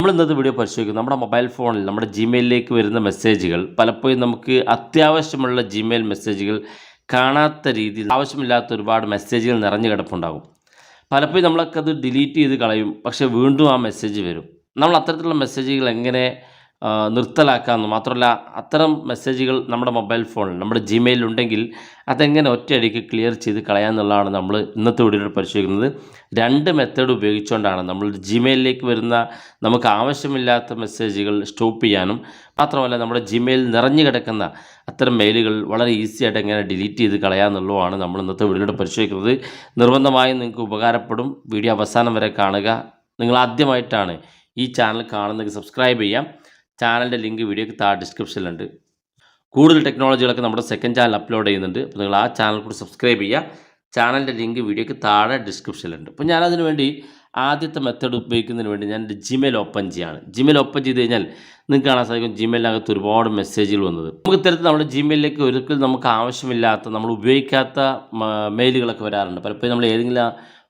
നമ്മൾ ഇന്നത്തെ വീഡിയോ പരിശോധിക്കും. നമ്മുടെ മൊബൈൽ ഫോണിൽ നമ്മുടെ ജിമെയിലിലേക്ക് വരുന്ന മെസ്സേജുകൾ പലപ്പോഴും നമുക്ക് അത്യാവശ്യമുള്ള ജിമെയിൽ മെസ്സേജുകൾ കാണാത്ത രീതിയിൽ ആവശ്യമില്ലാത്ത ഒരുപാട് മെസ്സേജുകൾ നിറഞ്ഞു കിടപ്പുണ്ടാകും. പലപ്പോഴും നമ്മളൊക്കെ അത് ഡിലീറ്റ് ചെയ്ത് കളയും, പക്ഷേ വീണ്ടും ആ മെസ്സേജ് വരും. നമ്മൾ അത്തരത്തിലുള്ള മെസ്സേജുകൾ എങ്ങനെ നിർത്തലാക്കാമെന്ന് മാത്രമല്ല, അത്തരം മെസ്സേജുകൾ നമ്മുടെ മൊബൈൽ ഫോണിൽ നമ്മുടെ ജിമെയിലുണ്ടെങ്കിൽ അതെങ്ങനെ ഒറ്റയടിക്ക് ക്ലിയർ ചെയ്ത് കളയാമെന്നുള്ളതാണ് നമ്മൾ ഇന്നത്തെ വീഡിയോയിൽ പരിശോധിക്കുന്നത്. 2 മെത്തേഡ് ഉപയോഗിച്ചുകൊണ്ടാണ് നമ്മൾ ജിമെയിലിലേക്ക് വരുന്ന നമുക്ക് ആവശ്യമില്ലാത്ത മെസ്സേജുകൾ സ്റ്റോപ്പ് ചെയ്യാനും മാത്രമല്ല നമ്മുടെ ജിമെയിൽ നിറഞ്ഞു കിടക്കുന്ന അത്തരം മെയിലുകൾ വളരെ ഈസി ആയിട്ട് എങ്ങനെ ഡിലീറ്റ് ചെയ്ത് കളയാമെന്നുള്ളതാണ് നമ്മൾ ഇന്നത്തെ വീഡിയോയിൽ പരിശോധിക്കുന്നത്. നിർബന്ധമായും നിങ്ങൾക്ക് ഉപകാരപ്പെടും. വീഡിയോ അവസാനം വരെ കാണുക. നിങ്ങൾ ആദ്യമായിട്ടാണ് ഈ ചാനൽ കാണുന്നെങ്കിൽ സബ്സ്ക്രൈബ് ചെയ്യാം. ചാനലിൻ്റെ ലിങ്ക് വീഡിയോയ്ക്ക് താഴെ ഡിസ്ക്രിപ്ഷനിലുണ്ട്. കൂടുതൽ ടെക്നോളജികളൊക്കെ നമ്മുടെ സെക്കൻഡ് ചാനൽ അപ്ലോഡ് ചെയ്യുന്നുണ്ട്. അപ്പോൾ നിങ്ങൾ ആ ചാനൽ കൂടി സബ്സ്ക്രൈബ് ചെയ്യുക. ചാനലിൻ്റെ ലിങ്ക് വീഡിയോയ്ക്ക് താഴെ ഡിസ്ക്രിപ്ഷനിലുണ്ട്. അപ്പോൾ ഞാനതിന് വേണ്ടി ആദ്യത്തെ മെത്തേഡ് ഉപയോഗിക്കുന്നതിന് വേണ്ടി ഞാൻ എൻ്റെ ജിമെയിൽ ഓപ്പൺ ചെയ്യുകയാണ്. ജിമെയിൽ ഓപ്പൺ ചെയ്ത് കഴിഞ്ഞാൽ നിങ്ങൾക്ക് കാണാൻ സാധിക്കും ജിമെയിലിനകത്ത് ഒരുപാട് മെസ്സേജുകൾ വന്നത്. നമുക്ക് ഇത്തരത്തിൽ നമ്മുടെ ജിമെയിലിലേക്ക് ഒരിക്കലും നമുക്ക് ആവശ്യമില്ലാത്ത നമ്മൾ ഉപയോഗിക്കാത്ത മെയിലുകളൊക്കെ വരാറുണ്ട്. പലപ്പോഴും നമ്മൾ ഏതെങ്കിലും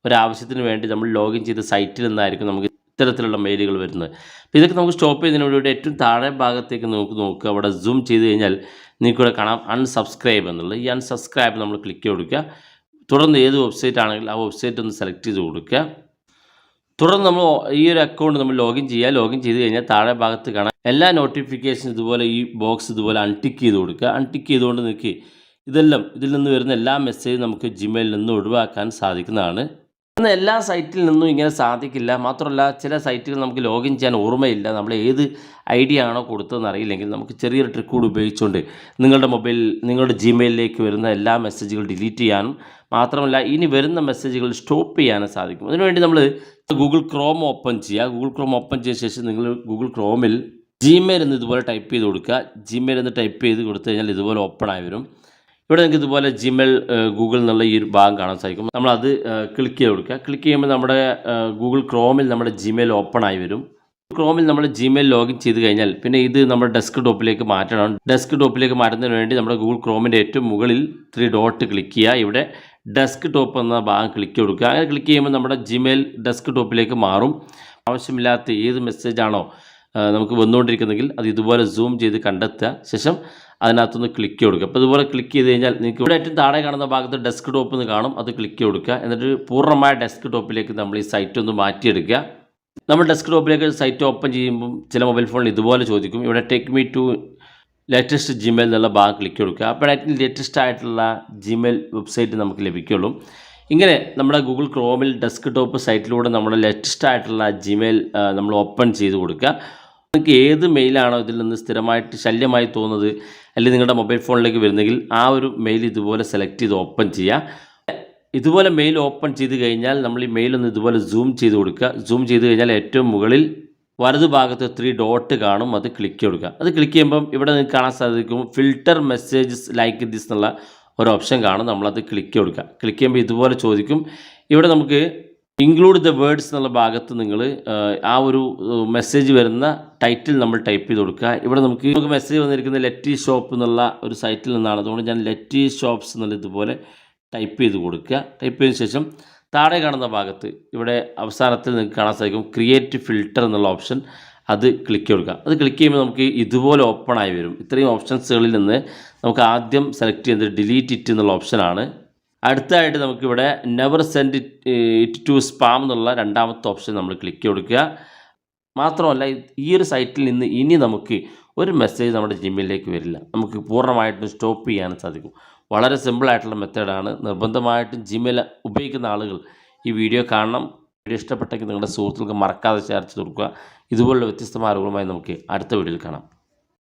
ഒരാവശ്യത്തിന് വേണ്ടി നമ്മൾ ലോഗിൻ ചെയ്ത സൈറ്റിൽ നിന്നായിരിക്കും നമുക്ക് ഇത്തരത്തിലുള്ള മെയിലുകൾ വരുന്നത്. അപ്പോൾ ഇതൊക്കെ നമുക്ക് സ്റ്റോപ്പ് ചെയ്യുന്നതിന് വേണ്ടി ഏറ്റവും താഴെ ഭാഗത്തേക്ക് നോക്കുക. അവിടെ സൂം ചെയ്ത് കഴിഞ്ഞാൽ നിങ്ങൾക്കിവിടെ കാണാം അൺസബ്സ്ക്രൈബ് എന്നുള്ളത്. ഈ അൺസബ്സ്ക്രൈബ് നമ്മൾ ക്ലിക്ക് കൊടുക്കുക. തുടർന്ന് ഏത് വെബ്സൈറ്റ് ആണെങ്കിലും ആ വെബ്സൈറ്റ് ഒന്ന് സെലക്ട് ചെയ്ത് കൊടുക്കുക. തുടർന്ന് നമ്മൾ ഈ ഒരു അക്കൗണ്ട് നമ്മൾ ലോഗിൻ ചെയ്യുക. ലോഗിൻ ചെയ്ത് കഴിഞ്ഞാൽ താഴെ ഭാഗത്ത് കാണാം എല്ലാ നോട്ടിഫിക്കേഷൻ ഇതുപോലെ ഈ ബോക്സ് ഇതുപോലെ അൺടിക്ക് ചെയ്ത് കൊടുക്കുക. അൺടിക്ക് ചെയ്തുകൊണ്ട് നിങ്ങൾക്ക് ഇതിൽ നിന്ന് വരുന്ന എല്ലാ മെസ്സേജും നമുക്ക് ജിമെയിലിൽ നിന്ന് ഒഴിവാക്കാൻ സാധിക്കുന്നതാണ്. എന്നാൽ എല്ലാ സൈറ്റിൽ നിന്നും ഇങ്ങനെ സാധിക്കില്ല. മാത്രമല്ല ചില സൈറ്റുകൾ നമുക്ക് ലോഗിൻ ചെയ്യാൻ ഓർമ്മയില്ല. നമ്മൾ ഏത് ഐഡിയ ആണോ കൊടുത്തതെന്ന് അറിയില്ലെങ്കിൽ നമുക്ക് ചെറിയൊരു ട്രിക്ക് കൂടി ഉപയോഗിച്ചുകൊണ്ട് നിങ്ങളുടെ ജിമെയിലിലേക്ക് വരുന്ന എല്ലാ മെസ്സേജുകൾ ഡിലീറ്റ് ചെയ്യാനും മാത്രമല്ല ഇനി വരുന്ന മെസ്സേജുകൾ സ്റ്റോപ്പ് ചെയ്യാനും സാധിക്കും. അതിനുവേണ്ടി നമ്മൾ ഗൂഗിൾ ക്രോം ഓപ്പൺ ചെയ്യുക. ഗൂഗിൾ ക്രോം ഓപ്പൺ ചെയ്ത ശേഷം നിങ്ങൾ ഗൂഗിൾ ക്രോമിൽ ജിമെയിൽ എന്ന് ഇതുപോലെ ടൈപ്പ് ചെയ്ത് കൊടുക്കുക. ജിമെയിൽ എന്ന് ടൈപ്പ് ചെയ്ത് കൊടുത്തു കഴിഞ്ഞാൽ ഇതുപോലെ ഓപ്പൺ ആയി വരും. ഇവിടെ നിങ്ങൾക്ക് ഇതുപോലെ ജിമെയിൽ ഗൂഗിൾ എന്നുള്ള ഈ ഒരു ഭാഗം കാണാൻ സാധിക്കും. നമ്മളത് ക്ലിക്ക് ചെയ്ത് കൊടുക്കുക. ക്ലിക്ക് ചെയ്യുമ്പോൾ നമ്മുടെ ഗൂഗിൾ ക്രോമിൽ നമ്മുടെ ജിമെയിൽ ഓപ്പൺ ആയി വരും. ക്രോമിൽ നമ്മൾ ജിമെയിൽ ലോഗിൻ ചെയ്ത് കഴിഞ്ഞാൽ പിന്നെ ഇത് നമ്മുടെ ഡെസ്ക് ടോപ്പിലേക്ക് മാറ്റണം. ഡെസ്ക് ടോപ്പിലേക്ക് മാറ്റുന്നതിന് വേണ്ടി നമ്മുടെ ഗൂഗിൾ ക്രോമിൻ്റെ ഏറ്റവും മുകളിൽ 3 ഡോട്ട് ക്ലിക്ക് ചെയ്യുക. ഇവിടെ ഡെസ്ക് ടോപ്പ് എന്ന ഭാഗം ക്ലിക്ക് കൊടുക്കുക. അങ്ങനെ ക്ലിക്ക് ചെയ്യുമ്പോൾ നമ്മുടെ ജിമെയിൽ ഡെസ്ക് ടോപ്പിലേക്ക് മാറും. ആവശ്യമില്ലാത്ത ഏത് മെസ്സേജാണോ നമുക്ക് വന്നുകൊണ്ടിരിക്കുന്നെങ്കിൽ അത് ഇതുപോലെ സൂം ചെയ്ത് കണ്ടെത്തുക. ശേഷം അതിനകത്തൊന്ന് ക്ലിക്ക് കൊടുക്കുക. അപ്പോൾ ഇതുപോലെ ക്ലിക്ക് ചെയ്ത് കഴിഞ്ഞാൽ നിങ്ങൾക്ക് ഇവിടെ ഏറ്റവും താഴെ കാണുന്ന ഭാഗത്ത് ഡെസ്ക് ടോപ്പ് എന്ന് കാണും. അത് ക്ലിക്ക് കൊടുക്കുക. എന്നിട്ട് പൂർണ്ണമായ ഡെസ്ക് ടോപ്പിലേക്ക് നമ്മൾ ഈ സൈറ്റ് ഒന്ന് മാറ്റിയെടുക്കുക. നമ്മൾ ഡെസ്ക് ടോപ്പിലേക്ക് സൈറ്റ് ഓപ്പൺ ചെയ്യുമ്പം ചില മൊബൈൽ ഫോണിൽ ഇതുപോലെ ചോദിക്കും. ഇവിടെ take me to latest Gmail എന്നുള്ള ഭാഗം ക്ലിക്ക് കൊടുക്കുക. അപ്പോഴായിരിക്കും ലേറ്റസ്റ്റ് ആയിട്ടുള്ള ജിമെയിൽ വെബ്സൈറ്റ് നമുക്ക് ലഭിക്കുള്ളൂ. ഇങ്ങനെ നമ്മുടെ ഗൂഗിൾ ക്രോമിൽ ഡെസ്ക് ടോപ്പ് സൈറ്റിലൂടെ നമ്മുടെ ലേറ്റസ്റ്റ് ആയിട്ടുള്ള ജിമെയിൽ നമ്മൾ ഓപ്പൺ ചെയ്ത് കൊടുക്കുക. നിങ്ങൾക്ക് ഏത് മെയിലാണോ ഇതിൽ നിന്ന് സ്ഥിരമായിട്ട് ശല്യമായി തോന്നുന്നത് അല്ലെങ്കിൽ നിങ്ങളുടെ മൊബൈൽ ഫോണിലേക്ക് വരുന്നെങ്കിൽ ആ ഒരു മെയിൽ ഇതുപോലെ സെലക്ട് ചെയ്ത് ഓപ്പൺ ചെയ്യുക. ഇതുപോലെ മെയിൽ ഓപ്പൺ ചെയ്ത് കഴിഞ്ഞാൽ നമ്മൾ ഈ മെയിലൊന്ന് ഇതുപോലെ സൂം ചെയ്ത് കൊടുക്കുക. സൂം ചെയ്ത് കഴിഞ്ഞാൽ ഏറ്റവും മുകളിൽ വലതു ഭാഗത്ത് 3 ഡോട്ട് കാണും. അത് ക്ലിക്ക് കൊടുക്കുക. അത് ക്ലിക്ക് ചെയ്യുമ്പം ഇവിടെ നിങ്ങൾക്ക് കാണാൻ സാധിക്കും ഫിൽറ്റർ മെസ്സേജസ് ലൈക്ക് ദിസ് എന്നുള്ള ഒരു ഓപ്ഷൻ കാണും. നമ്മളത് ക്ലിക്ക് കൊടുക്കുക. ക്ലിക്ക് ചെയ്യുമ്പോൾ ഇതുപോലെ ചോദിക്കും. ഇവിടെ നമുക്ക് ഇൻക്ലൂഡ് ദ വേർഡ്സ് എന്നുള്ള ഭാഗത്ത് നിങ്ങൾ ആ ഒരു മെസ്സേജ് വരുന്ന ടൈറ്റിൽ നമ്മൾ ടൈപ്പ് ചെയ്ത് കൊടുക്കുക. ഇവിടെ നമുക്ക് മെസ്സേജ് വന്നിരിക്കുന്നത് ലെറ്റി ഷോപ്പ് എന്നുള്ള ഒരു സൈറ്റിൽ നിന്നാണ്. അതുകൊണ്ട് ഞാൻ ലെറ്റി ഷോപ്സ് എന്നുള്ള ഇതുപോലെ ടൈപ്പ് ചെയ്ത് കൊടുക്കുക. ടൈപ്പ് ചെയ്തതിന് ശേഷം താഴെ കാണുന്ന ഭാഗത്ത് ഇവിടെ അവസാനത്തിൽ നിങ്ങൾക്ക് കാണാൻ സാധിക്കും ക്രിയേറ്റ് ഫിൽറ്റർ എന്നുള്ള ഓപ്ഷൻ. അത് ക്ലിക്ക് കൊടുക്കുക. അത് ക്ലിക്ക് ചെയ്യുമ്പോൾ നമുക്ക് ഇതുപോലെ ഓപ്പൺ ആയി വരും. ഇത്രയും ഓപ്ഷൻസുകളിൽ നിന്ന് നമുക്ക് ആദ്യം സെലക്ട് ചെയ്യുന്നത് ഡിലീറ്റ് ഇറ്റ് എന്നുള്ള ഓപ്ഷനാണ്. അടുത്തതായിട്ട് നമുക്കിവിടെ never send it to spam എന്നുള്ള രണ്ടാമത്തെ ഓപ്ഷൻ നമ്മൾ ക്ലിക്ക് കൊടുക്കുക. മാത്രമല്ല ഈ ഒരു സൈറ്റിൽ നിന്ന് ഇനി നമുക്ക് ഒരു മെസ്സേജ് നമ്മുടെ ജിമെയിലിലേക്ക് വരില്ല. നമുക്ക് പൂർണ്ണമായിട്ടും സ്റ്റോപ്പ് ചെയ്യാനും സാധിക്കും. വളരെ സിമ്പിളായിട്ടുള്ള മെത്തേഡാണ്. നിർബന്ധമായിട്ടും ജിമെയിൽ ഉപയോഗിക്കുന്ന ആളുകൾ ഈ വീഡിയോ കാണണം. വീഡിയോ ഇഷ്ടപ്പെട്ടെങ്കിൽ നിങ്ങളുടെ സുഹൃത്തുക്കൾക്ക് മറക്കാതെ ഷെയർ ചെയ്ത് കൊടുക്കുക. ഇതുപോലുള്ള വ്യത്യസ്തമായ അറിവുകളുമായി നമുക്ക് അടുത്ത വീഡിയോയിൽ കാണാം.